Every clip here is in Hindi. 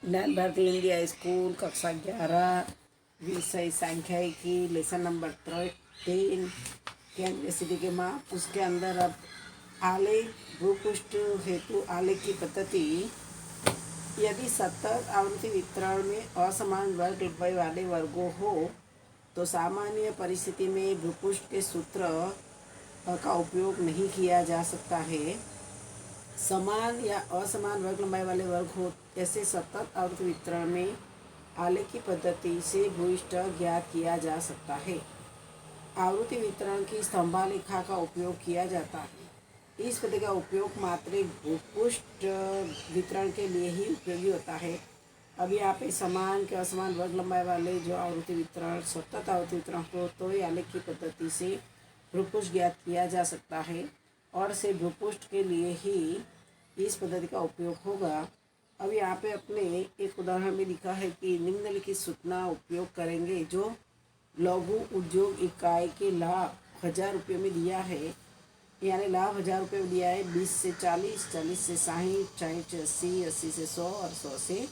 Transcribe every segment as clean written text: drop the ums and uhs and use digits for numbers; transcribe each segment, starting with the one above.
ज्ञान भारती हिंदी हाई स्कूल कक्षा 11 विषय सांख्यिकी लेसन नंबर 13 केंद्रीय स्थिति के माप। उसके अंदर अब आलेख भूपृष्ठ हेतु आलेख की पद्धति। यदि सतत आवृत्ति वितरण में असमान वर्ग लंबाई वाले वर्गों हो तो सामान्य परिस्थिति में भूपृष्ठ के सूत्र का उपयोग नहीं किया जा सकता है। समान या असमान वर्ग लंबाई वाले वर्ग हो ऐसे सतत आवृत्ति वितरण में आलेख की पद्धति से भूयिष्ठ ज्ञात किया जा सकता है। आवृत्ति वितरण की स्तंभालेखा का उपयोग किया जाता है। इस पद्धति का उपयोग मात्र एक भूपृष्ठ वितरण के लिए ही उपयोगी होता है। अब यहाँ पे समान के असमान वर्ग लंबाई वाले जो आवृत्ति वितरण सतत आवृत्ति वितरण हो तो ये आलेख की पद्धति से भूपृष्ठ ज्ञात किया जा सकता है और से भूपृष्ठ के लिए ही इस पद्धति का उपयोग होगा। अब यहाँ पे अपने एक उदाहरण में लिखा है कि निम्नलिखित सूचना उपयोग करेंगे जो लघु उद्योग इकाई के लाभ 1000 रुपये में दिया है। यानी लाभ 1000 रुपये में दिया है। 20 से 40, 40 से 60, 60 से 80, 80 से 100 और 100 से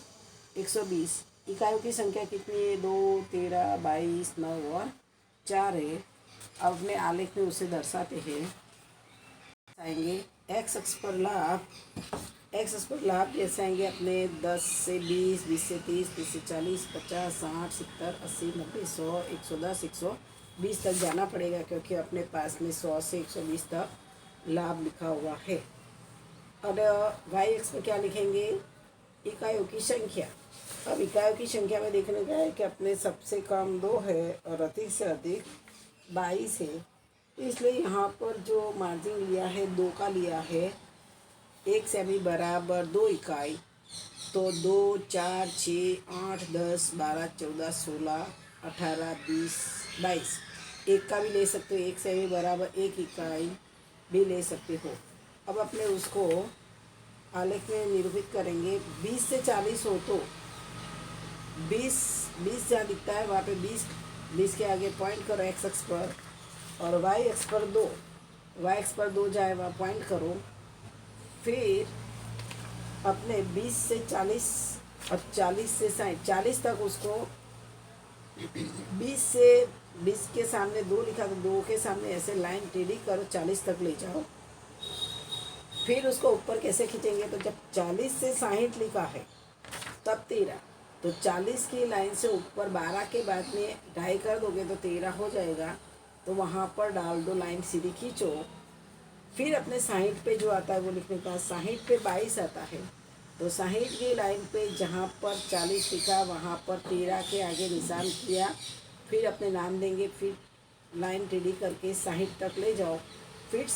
120। इकाइयों की संख्या कितनी है? 2, 13, 22, 9 और 4 है। अब अपने आलेख में उसे दर्शाते हैं। आएंगे एक्स अक्ष पर लाभ। एक्स अक्ष पर लाभ जैसे आएंगे अपने 10 से 20, 20 से 30, 30 से 40, 50, 60, 70, 80, 90, 100, 110, 120 तक जाना पड़ेगा क्योंकि अपने पास में 100 से 120 तक लाभ लिखा हुआ है। और वाई एक्स पर क्या लिखेंगे? इकाइयों की संख्या। अब इकाइयों की संख्या में देखने का है कि अपने सबसे कम 2 है और अधिक से अधिक 22 है। इसलिए यहाँ पर जो मार्जिन लिया है 2 का लिया है। 1 सेमी बराबर 2 इकाई तो 2, 4, 6, 8, 10, 12, 14, 16, 18, 20, 22। 1 का भी ले सकते हो। 1 सेमी बराबर 1 इकाई भी ले सकते हो। अब अपने उसको आलेख में निरूपित करेंगे। 20 से 40 हो तो 20 जहाँ दिखता है वहाँ पे 20 के आगे पॉइंट करो एक्स अक्ष पर और वाई एक्स पर 2, वाई एक्स पर 2 जाए वहाँ पॉइंट करो। फिर अपने 20 से 40 और 40 से 60, 40 तक उसको 20 के सामने 2 लिखा तो 2 के सामने ऐसे लाइन टेढ़ी करो, 40 तक ले जाओ। फिर उसको ऊपर कैसे खींचेंगे? तो जब 40 से 60 लिखा है तब 13, तो 40 की लाइन से ऊपर 12 के बाद में 2.5 कर दोगे तो 13 हो जाएगा। तो वहाँ पर डाल दो, लाइन सीधी खींचो। फिर अपने 60 पे जो आता है वो लिखने का, 60 पे 22 आता है तो 60 की लाइन पे जहाँ पर 40 लिखा वहाँ पर 13 के आगे निशान किया। फिर अपने नाम देंगे। फिर लाइन टेढ़ी करके 60 तक ले जाओ। फिर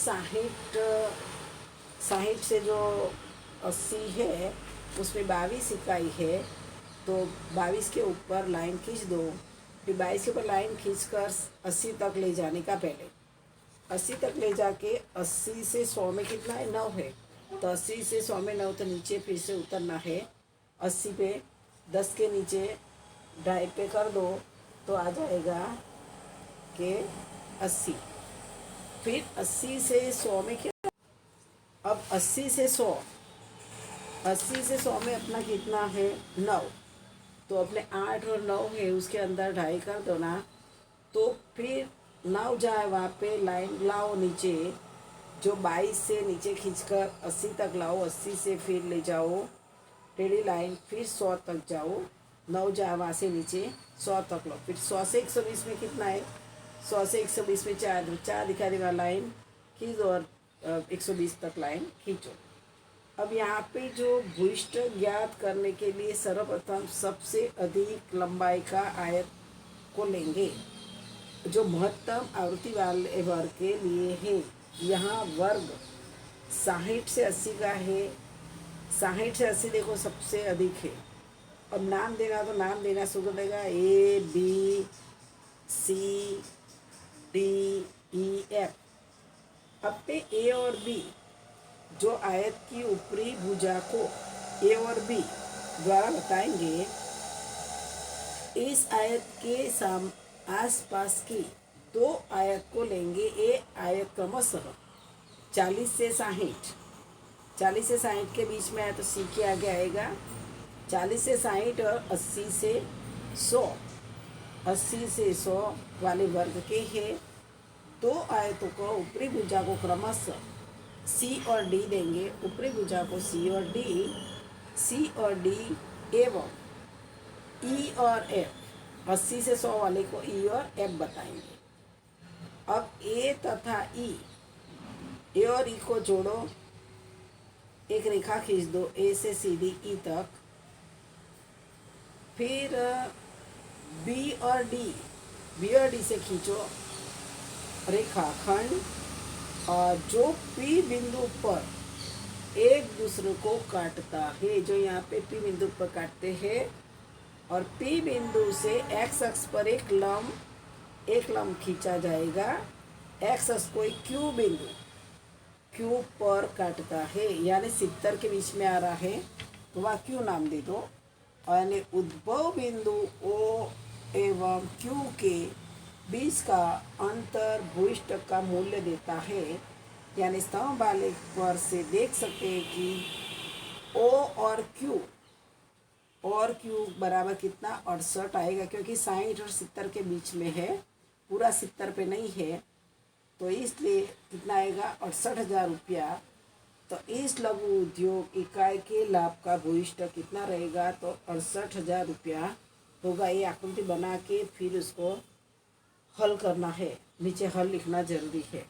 60 से जो 80 है उसमें 22 इकाई है तो 22 के ऊपर लाइन खींच दो। फिर 22 के ऊपर लाइन खींचकर 80 तक ले जाने का, पहले 80 तक ले जाके 80 से 100 में कितना है? 9 है। तो 80 से 100 में 9 तो नीचे फिर से उतरना है। 80 पे 10 के नीचे 2.5 पे कर दो तो आ जाएगा कि 80। फिर 80 से 100 में क्या? अब 80 से 100, 80 से 100 में अपना कितना है? 9। तो अपने 8 और 9 है उसके अंदर 2.5 कर दो ना। तो फिर 9 जाए वहाँ पे लाइन लाओ नीचे, जो 22 से नीचे खींचकर 80 तक लाओ। 80 से फिर ले जाओ टेढ़ी लाइन, फिर 100 तक जाओ। 9 जाए वहाँ से नीचे 100 तक लो। फिर 100 से 120 में कितना है? 100 से 120 में 4 दिखा देगा लाइन खींचो और 120 तक लाइन खींचो। अब यहाँ पे जो भूयिष्ठ ज्ञात करने के लिए सर्वप्रथम सबसे अधिक लंबाई का आयत को लेंगे जो महत्तम आवृत्ति वाले वर्ग के लिए है। यहाँ वर्ग 60 से 80 का है। 60 से 80 देखो सबसे अधिक है। अब नाम देना तो नाम देना शुरू देगा A, B, C, D, E, F। अब पे A और B जो आयत की ऊपरी भुजा को A और B द्वारा बताएंगे, इस आयत के आसपास की 2 आयत को लेंगे। ए आयत क्रमशः 40 से 60 के बीच में आया तो सी के आगे आएगा 40 से 60 और 80 से 100, 80 से 100 वाले वर्ग के हैं। दो आयतों को ऊपरी भुजा को क्रमशः सी और डी देंगे, ऊपरी भुजा को सी और डी, सी और डी एवं ई और एफ, 80 से 100 वाले को ई और एफ बताएंगे। अब ए तथा ई, ए और ई को जोड़ो, एक रेखा खींच दो ए से सीधी ई तक। फिर बी और डी, बी और डी से खींचो रेखाखंड, और जो पी बिंदु पर एक दूसरे को काटता है, जो यहाँ पे पी बिंदु पर काटते हैं, और पी बिंदु से एक्स अक्ष पर एक लंब खींचा जाएगा। एक्स अक्ष को एक क्यू बिंदु क्यू पर काटता है, यानी 70 के बीच में आ रहा है तो वह क्यू नाम दे दो। और यानी उद्भव बिंदु ओ एवं क्यू के बीच का अंतर भूइष्ठक का मूल्य देता है। यानी स्तंभ आलेख पर से देख सकते हैं कि ओ और क्यू बराबर कितना 68 आएगा, क्योंकि 60 और 70 के बीच में है, पूरा 70 पे नहीं है, तो इसलिए कितना आएगा 68,000 रुपया। तो इस लघु उद्योग इकाई के लाभ का भूयिष्ठ कितना रहेगा, तो 68,000 रुपया होगा। ये आकृति बना के फिर उसको हल करना है, नीचे हल लिखना जरूरी है।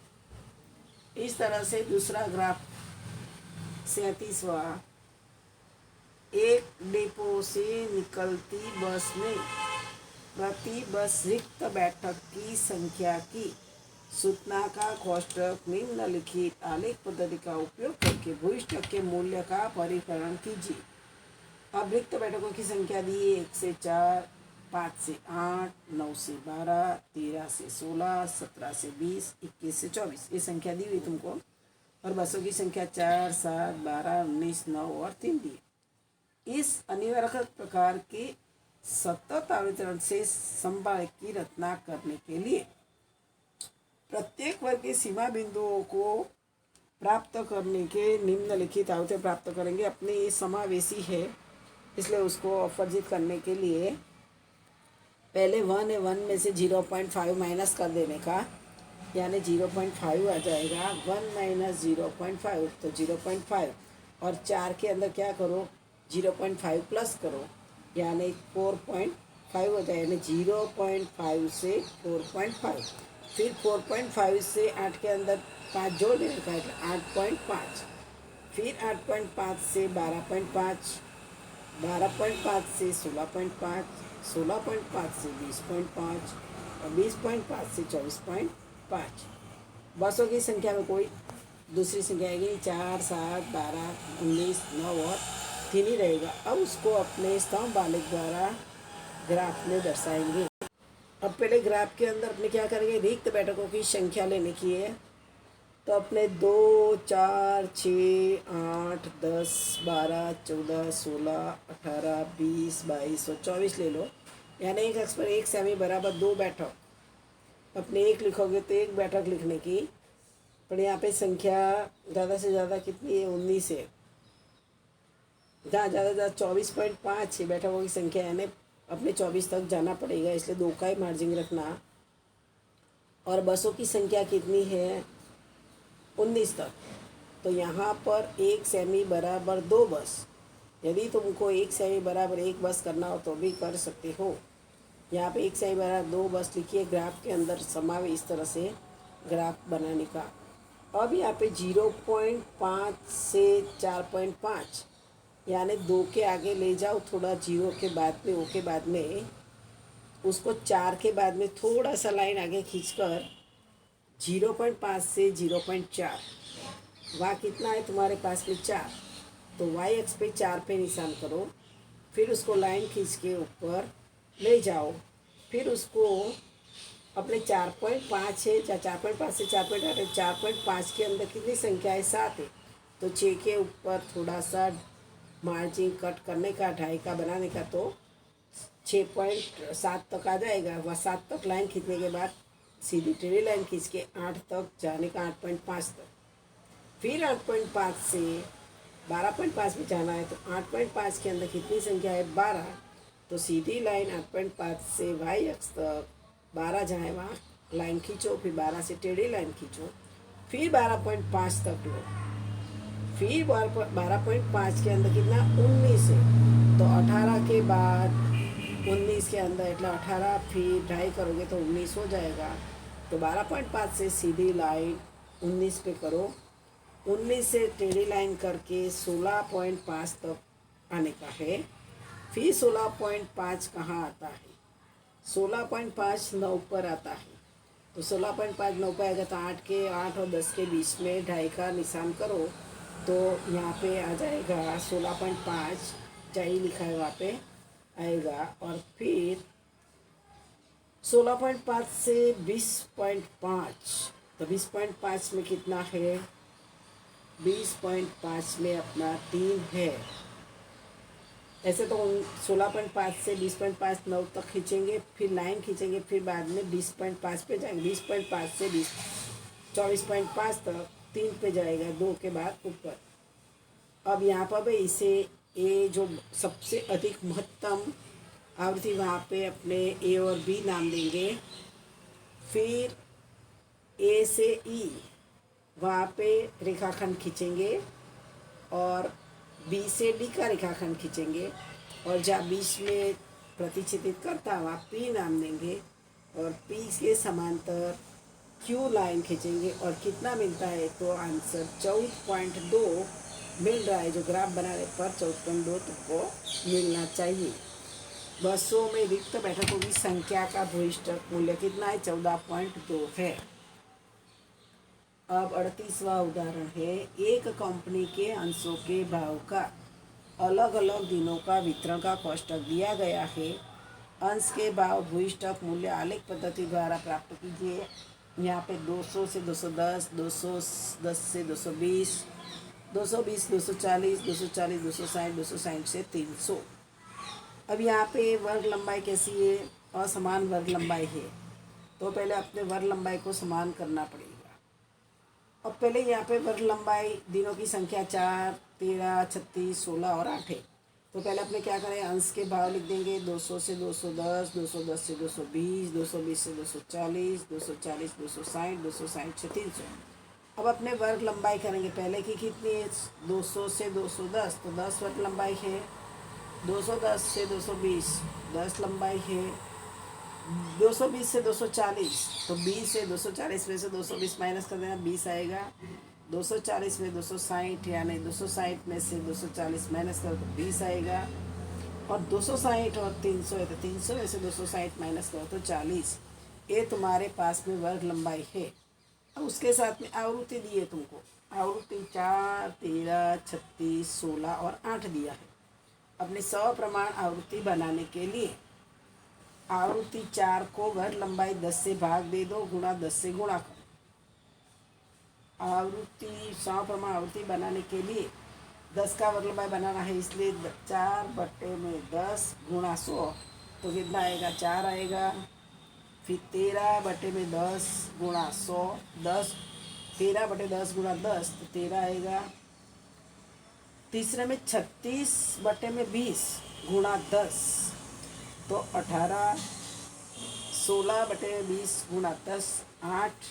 इस तरह से दूसरा ग्राफ 37वां, एक डिपो से निकलती बस में प्रति बस रिक्त बैठक की संख्या की सूचना का कोष्ठक निम्नलिखित आलेख पद्धति का उपयोग करके भूयिष्ठक के मूल्य का परिकलन कीजिए। अब रिक्त बैठकों की संख्या दी है 1 से 4, 5 से 8, 9 से 12, 13 से 16, 17 से 20, 21 से 24, ये संख्या दी हुई तुमको। और बसों की संख्या 4, 7, 12, 19, 9 और 3 दी। इस अनिवार्य प्रकार के सतत आवर्तन से संभाल की रचना करने के लिए प्रत्येक वर्ग के सीमा बिंदुओं को प्राप्त करने के निम्नलिखित आवृत्ति प्राप्त करेंगे। अपने ये समावेशी है, इसलिए उसको अपवर्जित करने के लिए पहले 1 में से 0.5 माइनस कर देने का, यानी 0.5 आ जाएगा। 1 माइनस 0.5 तो 0.5, और 4 के अंदर क्या करो 0.5 प्लस करो, यानी 4.5 हो जाए, यानी 0.5 से 4.5। फिर 4.5 से 8 के अंदर 5 जोड़ देने का, 8.5। फिर 8.5 से 12.5, 12.5 से 16.5, 16.5 से 20.5 और 20.5 से 24.5। बसों की संख्या में कोई दूसरी संख्या आएगी 4, 7, 12, 19, 9 और 3 ही रहेगा। अब उसको अपने स्तंभ आलेख द्वारा ग्राफ में दर्शाएंगे। अब पहले ग्राफ के अंदर अपने क्या करेंगे, रिक्त बैठकों की संख्या लेने की है। तो अपने 2, 4, 6, 8, 10, 12, 14, 16, 18, 20, 22 और 24 ले लो। यानी एक अक्ष पर एक सेमी बराबर 2 बैठक। अपने एक लिखोगे तो एक बैठक लिखने की, पर यहाँ पे संख्या ज़्यादा से ज़्यादा कितनी है 19 है, जहाँ ज़्यादा से ज़्यादा 24.5 है बैठकों की संख्या, यानी अपने 24 तक जाना पड़ेगा, इसलिए 2 का ही मार्जिन रखना। और बसों की संख्या कितनी है 19 तक, तो यहाँ पर एक सेमी बराबर 2 बस। यदि तुमको एक सेमी बराबर 1 बस करना हो तो भी कर सकते हो। यहाँ पे एक सेमी बराबर 2 बस लिखिए, ग्राफ के अंदर समावे इस तरह से ग्राफ बनाने का। अब यहाँ पे 0.5 से 4.5, यानी 2 के आगे ले जाओ थोड़ा, 0 के बाद में, ओ के बाद में, उसको 4 के बाद में थोड़ा सा लाइन आगे खींचकर 0.5 से 0.4, वहाँ कितना है तुम्हारे पास में 4, तो वाई एक्स पे 4 पे निशान करो। फिर उसको लाइन खींच के ऊपर ले जाओ। फिर उसको अपने 4.5 है, 4.5 से 4.8 है, 4.5 के अंदर कितनी संख्या है 7 है, तो 6 के ऊपर थोड़ा सा मार्जिन कट करने का, 2.5 का बनाने का, तो 6.7 तक आ जाएगा। वह 7 तक लाइन खींचने के बाद सीधी टेढ़ी लाइन खींच के 8 तक जाने का, 8.5 तक। फिर 8.5 से 12.5 में जाना है तो 8.5 के अंदर कितनी संख्या है 12। तो सीधी लाइन 8.5 से वाई अक्ष तक 12 जहाँ है वहाँ लाइन खींचो, फिर 12 से टेढ़ी लाइन खींचो, फिर 12.5 तक लो, फिर 12.5 के अंदर कितना 19 है तो 18 के बाद 19 के अंदर એટલે 18 फिर ढाई करोगे तो 19 हो जाएगा। तो 12.5 से सीधी लाइन 19 पे करो, 19 से टेढ़ी लाइन करके 16.5 तक आने का है। फिर 16.5 कहाँ आता है, 16.5 9 पर आता है। तो 16.5 9 पर आएगा तो 8 और 10 के बीच में ढाई का निशान करो तो यहाँ पे आ जाएगा 16.5, जाई लिखा है वहाँ पे आएगा। और फिर 16.5 से 20.5, तो 20.5 में कितना है, 20.5 में अपना 3 है। ऐसे तो 16.5 से 20.5 9 तक खींचेंगे, फिर लाइन खींचेंगे, फिर बाद में 20.5 पे जाएंगे, 20.5 से 24.5 तक 3 पे जाएगा 2 के बाद ऊपर। अब यहाँ पर भी इसे ए जो सबसे अधिक महत्तम आवृत्ति वहाँ पे अपने ए और बी नाम देंगे। फिर ए से ई वहाँ पे रेखाखंड खींचेंगे और बी से डी का रेखाखंड खींचेंगे और जहाँ बीच में प्रतिच्छेदित करता वहाँ पी नाम देंगे और पी के समांतर क्यू लाइन खींचेंगे और कितना मिलता है तो आंसर 14.2 मिल रहा है। जो ग्राफ बनाने पर 14.2 तुमको मिलना चाहिए। बसों में रिक्त बैठकों की संख्या का भूयिष्ठक मूल्य कितना है 14.2 है। अब 38वां उदाहरण है, एक कंपनी के अंशों के भाव का अलग अलग दिनों का वितरण का कोष्ठक दिया गया है। अंश के भाव भूयिष्ठक मूल्य आलेख पद्धति द्वारा प्राप्त कीजिए। यहाँ पे 200 से 210, 210 से 220, 220 240, 240 260, 260 से 300। अब यहाँ पे वर्ग लंबाई कैसी है, असमान वर्ग लंबाई है तो पहले अपने वर्ग लंबाई को समान करना पड़ेगा। अब पहले यहाँ पे वर्ग लंबाई दिनों की संख्या 4, 13, 36, 16 और 8 है। तो पहले अपने क्या करें, अंश के भाव लिख देंगे 200 से 210, 210 से 220, 220 से 240, 240 260, 260 से 300। अब अपने वर्ग लंबाई करेंगे, पहले की कितनी है 200 से 210 तो 10 वर्ग लंबाई है, 210 से 220 10 लंबाई है, 220 से 240 तो 20 से 240 में से 220 माइनस कर देना 20 आएगा। 240 में 260 यानी 260 में से 240 माइनस करो तो 20 आएगा। और 260 और 300 है तो 300 में से 260 माइनस करो तो 40। ये तुम्हारे पास में वर्ग लंबाई है। अब उसके साथ में आवृत्ति दी है तुमको, आवृत्ति 4, 13, 36, 16 और 8 दिया है। अपने सप्रमाण आवृत्ति बनाने के लिए आवृत्ति 4 को वर्ग लंबाई 10 से भाग दे दो, गुणा 10 से गुणा करो। आवृत्ति सप्रमाण आवृत्ति बनाने के लिए 10 का वर्ग लंबाई बनाना है, इसलिए 4/10 गुणा 100 तो कितना आएगा 4 आएगा। फिर 13/10 गुणा 100 10, 13/10 गुणा 10 तो 13 आएगा। तीसरे में 36/20 गुणा 10 तो 18, 16/20 गुणा 10 8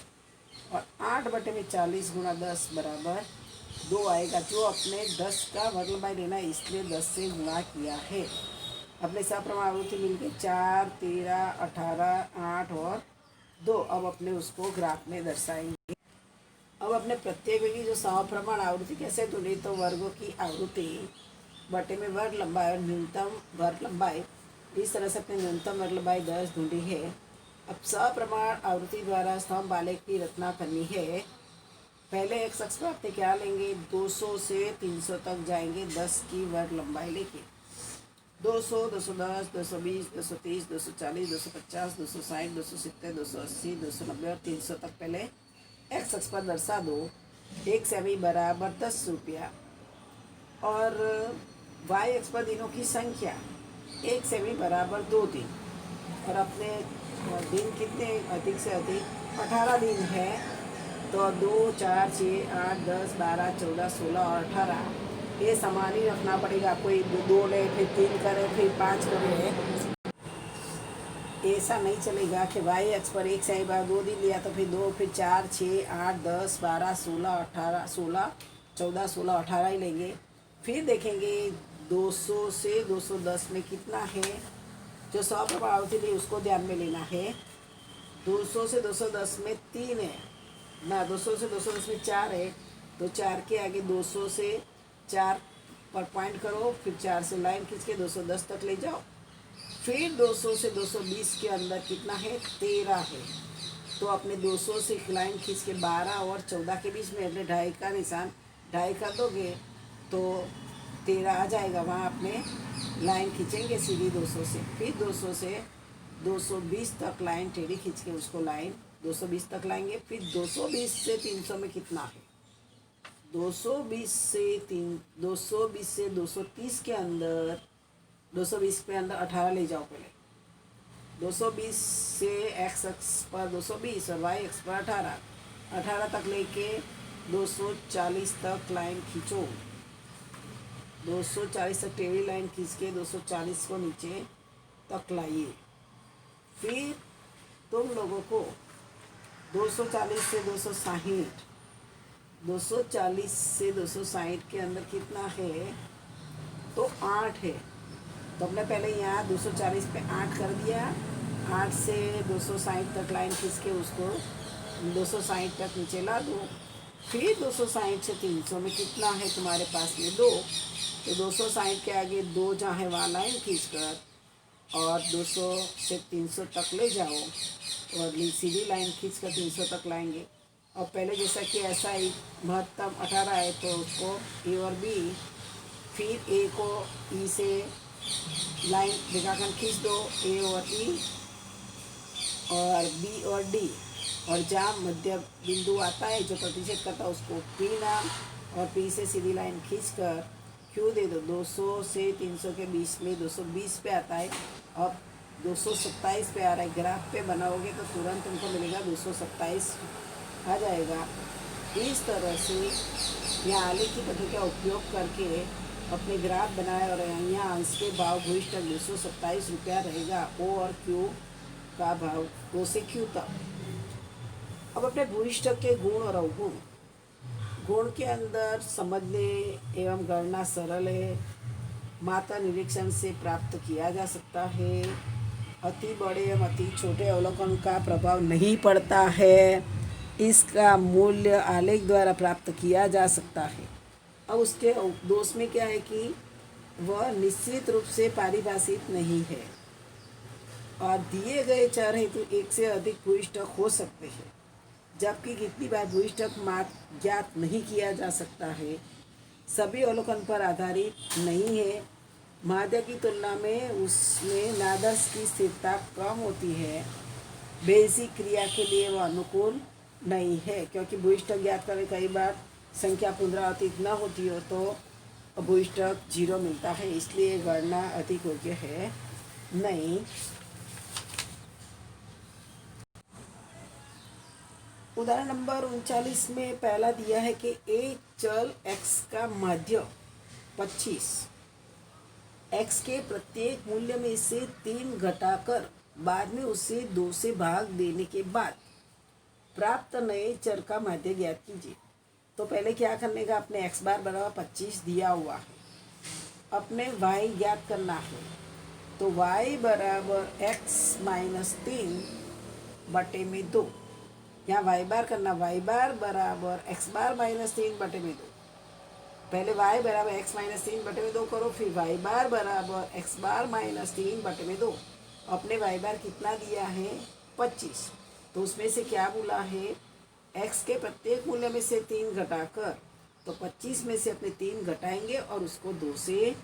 और 8/40 गुणा 10 बराबर 2 आएगा। जो अपने 10 का वर्ग लंबाई लेना है इसलिए 10 से गुणा किया है। अपने सप्रमाण आवृत्ति मिलकर 4, 13, 18, 8 और 2। अब अपने उसको ग्राफ में दर्शाएंगे। अब अपने प्रत्येक की जो सप्रमाण आवृत्ति कैसे ढूंढी, तो वर्गों की आवृत्ति बटे में वर्ग लंबाई और न्यूनतम वर्ग लंबाई, इस तरह से अपने न्यूनतम वर्ग लंबाई 10 ढूंढी है। अब सप्रमाण आवृत्ति द्वारा स्तंभ आलेख की रचना करनी है। पहले एक अक्ष पर अपने क्या लेंगे, 200 से 300 तक जाएंगे 10 की वर्ग लंबाई लेके। 200, 210, 220, 230, 240, 250, 260, 270, 280, 290 और 300 तक पहले एक्स अक्ष पर दर्शा दो। एक सेमी बराबर 10 रुपया और वाई अक्ष पर दिनों की संख्या, एक सेमी बराबर 2 दिन। और अपने दिन कितने अधिक से अधिक 18 दिन है तो 2, 4, 6, 8, 10, 12, 14, 16 और 18 ये समान ही रखना पड़ेगा। कोई 2 ले, फिर 3 करे, फिर 5 करे, ऐसा नहीं चलेगा कि वाई अक्ष पर एक सही बार 2 दिन लिया तो फिर 2, फिर 4, 6, 8, 10, 12, 16, 18, 16, 14, 16, 18 ही लेंगे। फिर देखेंगे 200 से 210 में कितना है। जो 100 प्रभावती थी उसको ध्यान में लेना है। 200 से 210 में 3 है ना, 200 से 210 में 4 है, तो 4 के आगे 200 से 4 पर पॉइंट करो, फिर 4 से लाइन खींच के 210 तक ले जाओ। फिर 200 से 220 के अंदर कितना है, 13 है। तो अपने 200 से एक लाइन खींच के 12 और 14 के बीच में अपने 2.5 का निशान 2.5 कर दोगे तो 13 आ जाएगा। वहाँ अपने लाइन खींचेंगे सीधी 200 से, फिर 200 से 220 तक लाइन टेढ़ी खींच के उसको लाइन 220 तक लाएंगे। फिर 220 से 300 में कितना है, 220 से 230 के अंदर, 220 के अंदर 18 ले जाओ पहले। 220 से एक्स अक्ष पर 220 और वाई अक्ष पर 18 तक लेके 240 तक लाइन खींचो। 240 तक टेढ़ी लाइन खींच के 240 को नीचे तक लाइए। फिर तुम लोगों को 240 से 260, 240 से 260 के अंदर कितना है, तो 8 है। तो हमने पहले यहाँ 240 पे 8 कर दिया। 8 से 260 तक लाइन खींच के उसको 260 तक नीचे ला दो। फिर 260 से 300 में कितना है तुम्हारे पास में 2, तो 260 के आगे 2 जहाँ है वहाँ लाइन खींच कर और 200 से 300 तक ले जाओ और सीधी लाइन खींच कर 300 तक लाएंगे। और पहले जैसा कि ऐसा ही महत्तम 18 है तो उसको ए और बी, फिर ए को ई से लाइन रेखाखंड खींच दो, ए और ई और बी और डी, और जहाँ मध्य बिंदु आता है जो प्रतिच्छेद करता है उसको पी नाम, और पी से सीधी लाइन खींचकर क्यू दे दो। 200 से 300 के बीच में 220 पे आता है, अब 227 पे आ रहा है। ग्राफ पे बनाओगे तो तुरंत तुमको मिलेगा 227 आ जाएगा। इस तरह से यहाँ आलेख की पद्धति का उपयोग करके अपने ग्राफ बनाए और यहाँ अंश के भाव भूयिष्ठक 227 रुपया रहेगा। ओ और क्यू का भाव 2 से क्यू तक। अब अपने भूयिष्ठक के गुण और अवगुण। गुण के अंदर समझने एवं गणना सरल है, मात्रा निरीक्षण से प्राप्त किया जा सकता है, अति बड़े एवं अति छोटे अवलोकन का प्रभाव नहीं पड़ता है, इसका मूल्य आलेख द्वारा प्राप्त किया जा सकता है। अब उसके दोष में क्या है कि वह निश्चित रूप से पारिभाषित नहीं है और दिए गए चर हेतु एक से अधिक भूयिष्ठक हो सकते हैं, जबकि कितनी बार भूयिष्ठक ज्ञात नहीं किया जा सकता है, सभी अवलोकन पर आधारित नहीं है। माध्य की तुलना में उसमें नादर्श की स्थिरता कम होती है, बेसिक क्रिया के लिए वह अनुकूल नहीं है, क्योंकि भूयिष्ठक ज्ञात करने कई बार संख्या पुनरावृत्ति न होती हो तो भूयिष्ठक 0 मिलता है, इसलिए गणना अधिक योग्य है नहीं। उदाहरण नंबर 39 में पहला दिया है कि एक चल x का माध्य 25, x के प्रत्येक मूल्य में से 3 घटाकर बाद में उसे 2 से भाग देने के बाद प्राप्त नए चर का माध्य ज्ञात कीजिए। तो पहले क्या करने का, अपने x बार बराबर 25 दिया हुआ है, अपने y ज्ञात करना है। तो y बराबर x माइनस 3 बटे में 2, यहाँ y बार करना, y बार बराबर x बार माइनस 3 बटे में 2। पहले y बराबर x माइनस 3 बटे में 2 करो, फिर y बार बराबर x बार माइनस 3 बटे में 2। अपने y बार कितना दिया है 25, तो उसमें से क्या बोला है, x के प्रत्येक मूल्य में से 3 घटाकर, तो 25 में से अपने 3 घटाएंगे और उसको 2 से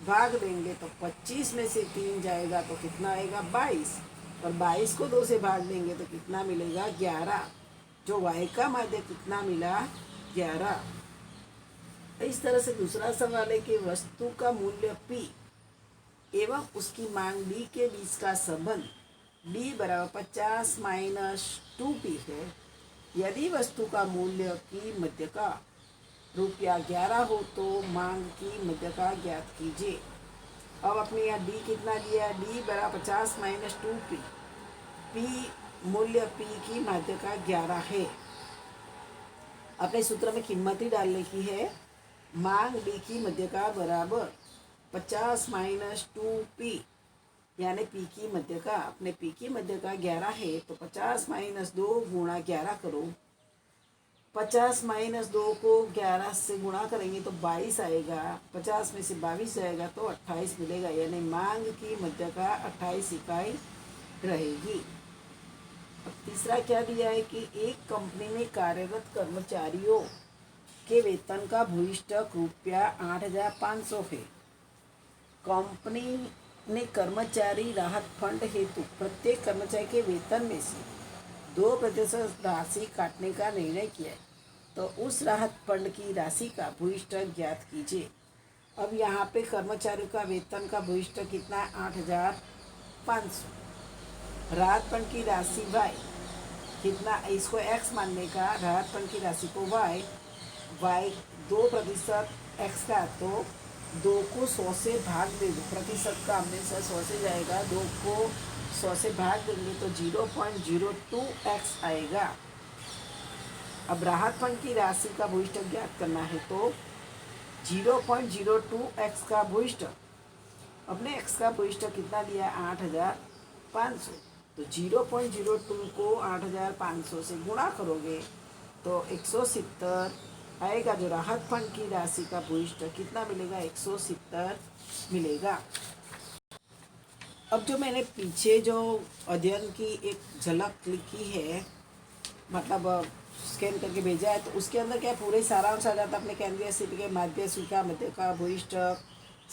भाग देंगे, तो 25 में से 3 जाएगा तो कितना आएगा 22, और 22 को 2 से भाग देंगे तो कितना मिलेगा 11। जो y का माध्य कितना मिला 11। इस तरह से दूसरा सवाल है कि वस्तु का मूल्य p एवं उसकी मांग d के बीच का संबंध d बराबर 50 माइनस 2p है। यदि वस्तु का मूल्य की मध्य का ₹11 हो तो मांग की मध्यका ज्ञात कीजिए। अब अपने यहाँ डी कितना दिया है, डी बराबर 50 माइनस 2p। पी मूल्य पी की मध्यका 11 है। अपने सूत्र में कीमत ही डालने की है। मांग डी की मध्यका बराबर 50 माइनस 2p, यानी पी की मध्यका। अपने पी की मध्यका 11 है तो 50 माइनस 2 गुणा 11 करो। 50 माइनस 2 को 11 से गुणा करेंगे तो 22 आएगा। 50 में से 22 जाएगा तो 28 मिलेगा, यानी मांग की मध्यका 28 इकाई रहेगी। अब तीसरा क्या दिया है कि एक कंपनी में कार्यरत कर्मचारियों के वेतन का भूयिष्ठक ₹8,500 है। कंपनी ने कर्मचारी राहत फंड हेतु प्रत्येक कर्मचारी के वेतन में से 2% राशि काटने का निर्णय किया है, तो उस राहत फंड की राशि का भूयिष्ठक ज्ञात कीजिए। अब यहाँ पे कर्मचारियों का वेतन का भूयिष्ठक कितना है, 8,500। राहत फंड की राशि वाई कितना, इसको एक्स मानने का, राहत फंड की राशि को वाई 2% एक्स का, तो 2 को 100 से भाग दे दो। प्रतिशत का हमेशा 100 से जाएगा, 2 को 100 से भाग देंगे तो 0.02 एक्स आएगा। अब राहत फंड की राशि का भूयिष्ठक ज्ञात करना है तो 0.02 एक्स का भूयिष्ठक, अपने एक्स का भूयिष्ठक कितना दिया है, 8,500। तो 0.02 को 8,500 से गुणा करोगे तो 170 आएगा। जो राहत फंड की राशि का भूयिष्ठक कितना मिलेगा, 170 मिलेगा। अब जो मैंने पीछे जो अध्ययन की एक झलक लिखी है, मतलब स्कैन करके भेजा है, तो उसके अंदर क्या पूरे सारांश आ जाता है अपने केंद्रीय स्थिति के माध्य, स्वीका, मध्य का, भूयिष्ठक,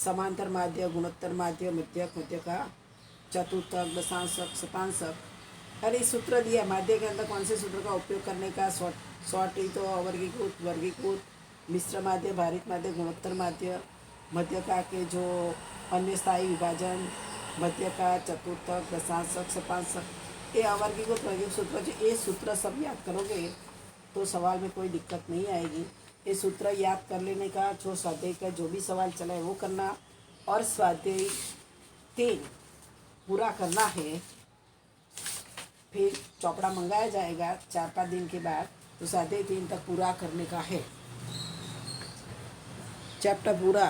समांतर माध्य, गुणोत्तर माध्य, मध्यक, मध्य का, चतुर्थक, दशांशक, शतांशक। अरे सूत्र दिया माध्य के अंदर कौन से सूत्र का उपयोग करने का, सॉर्ट तो अवर्गीकृत, वर्गीकृत, मिश्र माध्य, भारित माध्य, गुणोत्तर माध्य, मध्य का के जो अन्य स्थायी विभाजन, मध्य का, चतुर्थक, दशांशक, शतांशक, ये अवर्गीकृत वर्गीकृत सूत्र, जो ये सूत्र सब याद करोगे तो सवाल में कोई दिक्कत नहीं आएगी। ये सूत्र याद कर लेने का, जो स्वाध्याय का जो भी सवाल चला है वो करना, और स्वाध्याय 3 पूरा करना है। फिर चौपड़ा मंगाया जाएगा 4-5 दिन के बाद, तो स्वाध्याय 3 तक पूरा करने का है। चैप्टर पूरा